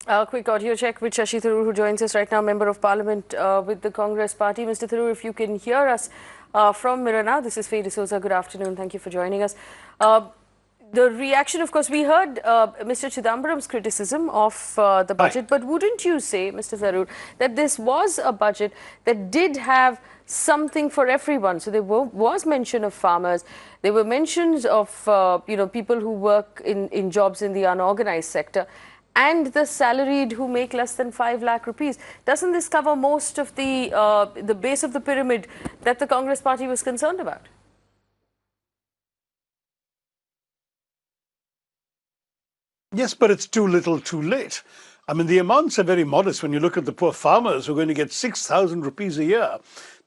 A quick audio check with Shashi Tharoor, who joins us right now, Member of Parliament with the Congress Party. Mr. Tharoor, if you can hear us from Mirana, this is Faye D'Souza. Good afternoon. Thank you for joining us. The reaction, of course, we heard Mr. Chidambaram's criticism of the Hi. budget, but wouldn't you say, Mr. Tharoor, that this was a budget that did have something for everyone? So there was mention of farmers, there were mentions of people who work in jobs in the unorganized sector, and the salaried who make less than 5 lakh rupees. Doesn't this cover most of the base of the pyramid that the Congress Party was concerned about? Yes, but it's too little too late. I mean, the amounts are very modest when you look at the poor farmers who are going to get 6,000 rupees a year.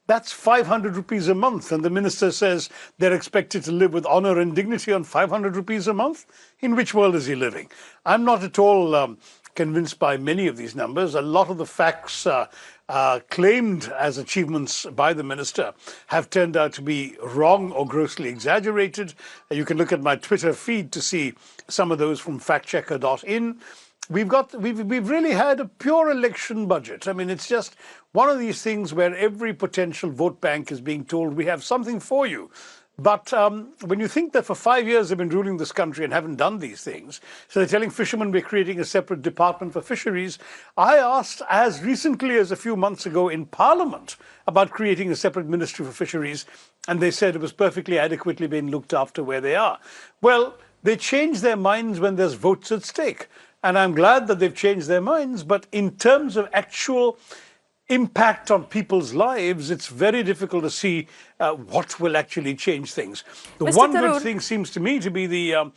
That's 500 rupees a month. And the minister says they're expected to live with honor and dignity on 500 rupees a month. In which world is he living? I'm not at all convinced by many of these numbers. A lot of the facts claimed as achievements by the minister have turned out to be wrong or grossly exaggerated. You can look at my Twitter feed to see some of those from factchecker.in. We've really had a pure election budget. I mean, it's just one of these things where every potential vote bank is being told we have something for you. But when you think that for 5 years they've been ruling this country and haven't done these things, so they're telling fishermen we're creating a separate department for fisheries. I asked as recently as a few months ago in Parliament about creating a separate ministry for fisheries, and they said it was perfectly adequately being looked after where they are. Well, they change their minds when there's votes at stake. And I'm glad that they've changed their minds. But in terms of actual impact on people's lives, it's very difficult to see what will actually change things. The Mr. one Tharoor, good thing seems to me to be the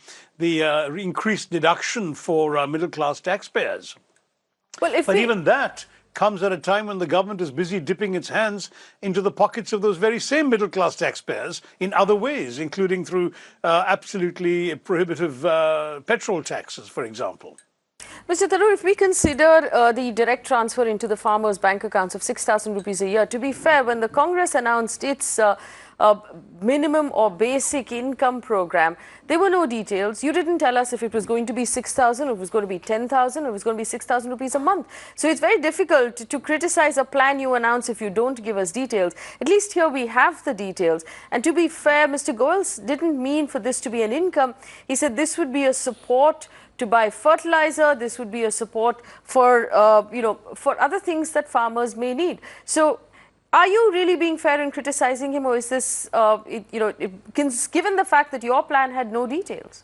increased deduction for middle-class taxpayers. well, if But we, even that comes at a time when the government is busy dipping its hands into the pockets of those very same middle-class taxpayers in other ways, including through absolutely prohibitive petrol taxes, for example. Mr. Tharoor, if we consider the direct transfer into the farmers' bank accounts of 6,000 rupees a year, to be fair, when the Congress announced its minimum or basic income program, there were no details. You didn't tell us if it was going to be 6,000, or it was going to be 10,000, or it was going to be 6,000 rupees a month. So it's very difficult to criticize a plan you announce if you don't give us details. At least here we have the details. And to be fair, Mr. Goyal didn't mean for this to be an income. He said this would be a support to buy fertilizer. This would be a support for, for other things that farmers may need. So are you really being fair in criticizing him, or is this, given the fact that your plan had no details?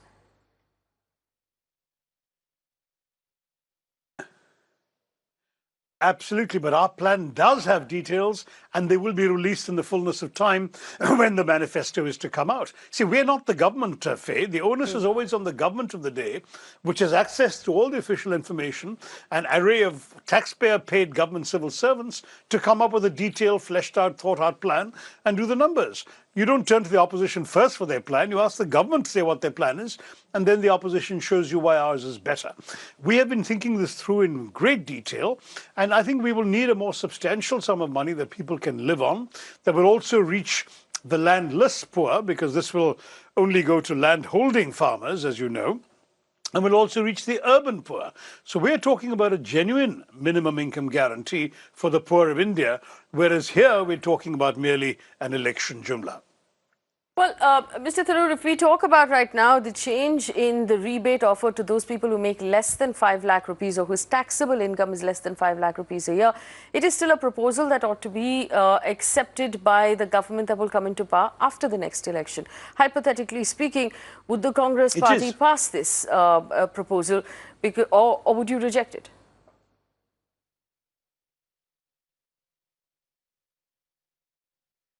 Absolutely, but our plan does have details, and they will be released in the fullness of time when the manifesto is to come out. See, we're not the government, Faye. The onus is always on the government of the day, which has access to all the official information, an array of taxpayer-paid government civil servants, to come up with a detailed, fleshed-out, thought-out plan and do the numbers. You don't turn to the opposition first for their plan. You ask the government to say what their plan is, and then the opposition shows you why ours is better. We have been thinking this through in great detail, and I think we will need a more substantial sum of money that people can live on, that will also reach the landless poor, because this will only go to land-holding farmers, as you know, and will also reach the urban poor. So we're talking about a genuine minimum income guarantee for the poor of India, whereas here we're talking about merely an election jumla. Well, Mr. Tharoor, if we talk about right now the change in the rebate offered to those people who make less than 5 lakh rupees or whose taxable income is less than 5 lakh rupees a year, it is still a proposal that ought to be accepted by the government that will come into power after the next election. Hypothetically speaking, would the Congress Party pass this proposal, or would you reject it?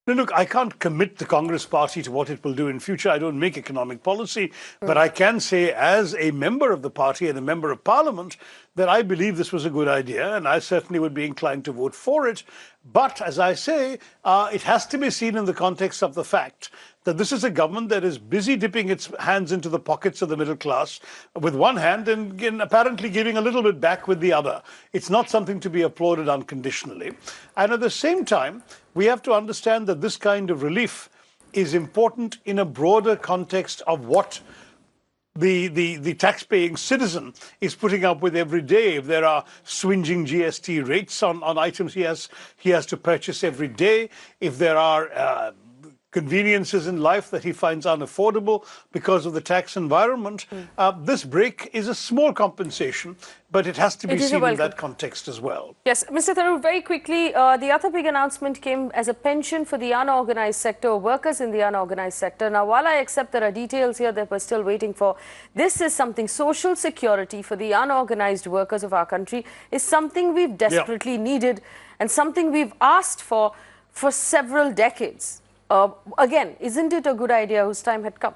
Now, look, I can't commit the Congress Party to what it will do in future. I don't make economic policy, but I can say as a member of the party and a member of parliament that I believe this was a good idea, and I certainly would be inclined to vote for it. But as I say, it has to be seen in the context of the fact that this is a government that is busy dipping its hands into the pockets of the middle class with one hand and apparently giving a little bit back with the other. It's not something to be applauded unconditionally. And at the same time, we have to understand that this kind of relief is important in a broader context of what the tax-paying citizen is putting up with every day. If there are swinging GST rates on items he has to purchase every day, if there are conveniences in life that he finds unaffordable because of the tax environment, this break is a small compensation, but it has to be seen in that context as well. Yes, Mr. Tharoor, very quickly, the other big announcement came as a pension for the unorganized sector, workers in the unorganized sector. Now, while I accept there are details here that we're still waiting for, this is something, social security for the unorganized workers of our country is something we've desperately needed and something we've asked for several decades. Again, isn't it a good idea whose time had come?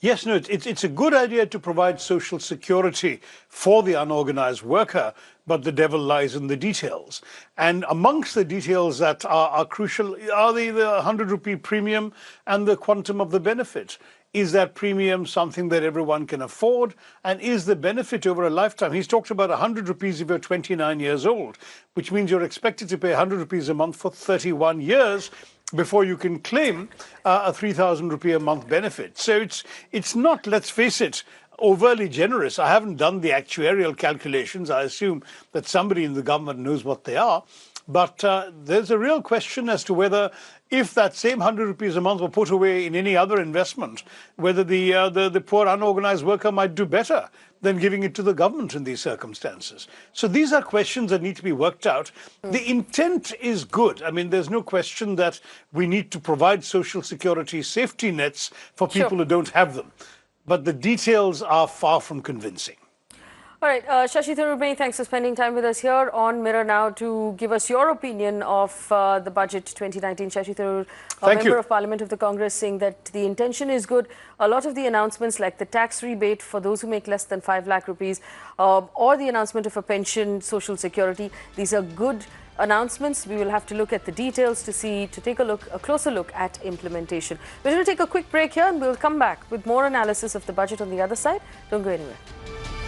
Yes, no, it's a good idea to provide social security for the unorganized worker, but the devil lies in the details. And amongst the details that are crucial are the 100 rupee premium and the quantum of the benefit. Is that premium something that everyone can afford? And is the benefit over a lifetime? He's talked about 100 rupees if you're 29 years old, which means you're expected to pay 100 rupees a month for 31 years before you can claim a 3,000 rupee a month benefit. So it's not, let's face it, overly generous. I haven't done the actuarial calculations. I assume that somebody in the government knows what they are. But there's a real question as to whether, if that same 100 rupees a month were put away in any other investment, whether the poor unorganized worker might do better than giving it to the government in these circumstances. So these are questions that need to be worked out. The intent is good. I mean, there's no question that we need to provide social security safety nets for people who don't have them. But the details are far from convincing. All right, Shashi Tharoor, many thanks for spending time with us here on Mirror Now to give us your opinion of the budget 2019. Shashi Tharoor, a member of Parliament of the Congress, saying that the intention is good. A lot of the announcements, like the tax rebate for those who make less than 5 lakh rupees, or the announcement of a pension, social security, these are good announcements. We will have to look at the details to take a closer look at implementation. We're going to take a quick break here and we'll come back with more analysis of the budget on the other side. Don't go anywhere.